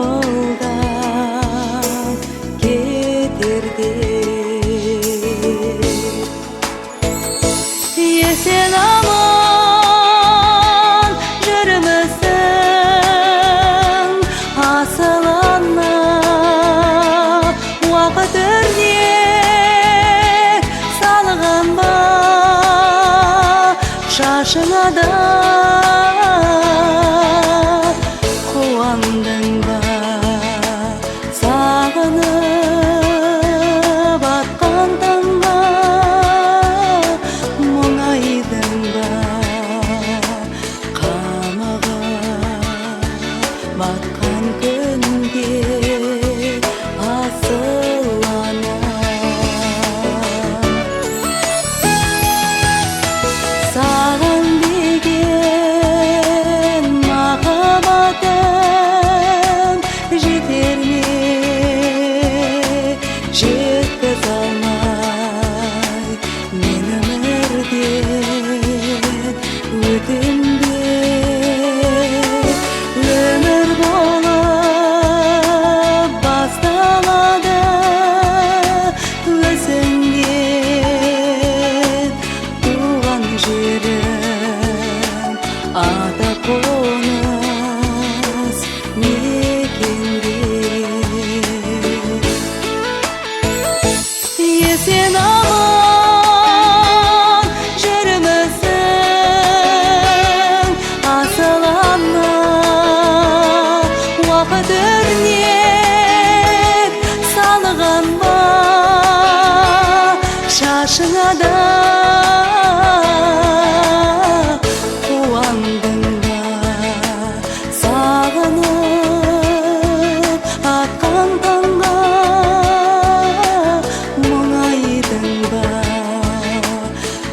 ауылдан кетерде есен аман жүрмісің асыл ана уақыт өрнек салған ба шашыңа да қуандың ба сағынып атқан таңға мұңайдың ба қамыға батқан күнге асыл ана саған деген махаббатым жетер ме жеткізе алмай мен өмірден өтем бе өмір болып басталады өзіңнен туған жерім ата қоныс мекенде есен аман жүрмісің асыл ана уақыт өрнек салған ба шашыңа да қуандың ба сағынып атқан таңға мұңайдың ба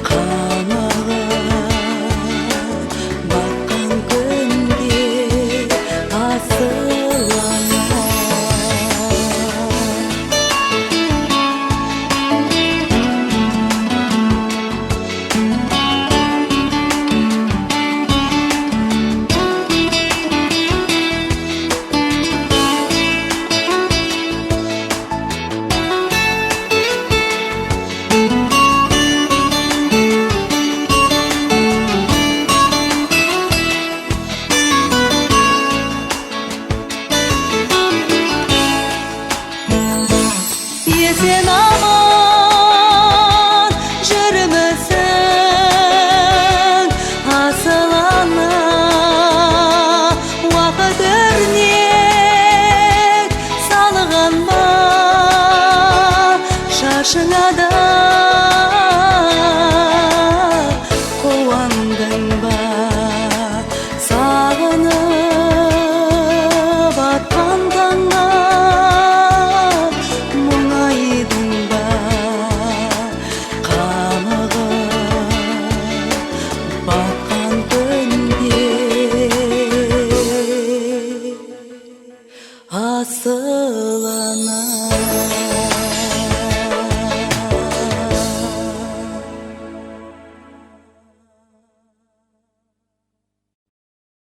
қамыға батқан күнге асыл ана есен аман жүрмісің асыл ана уақыт өрнек салған ба шашыңа да қуандың ба сағынып атқан таңға мұңайдың ба қамыға батқан күнге асыл ана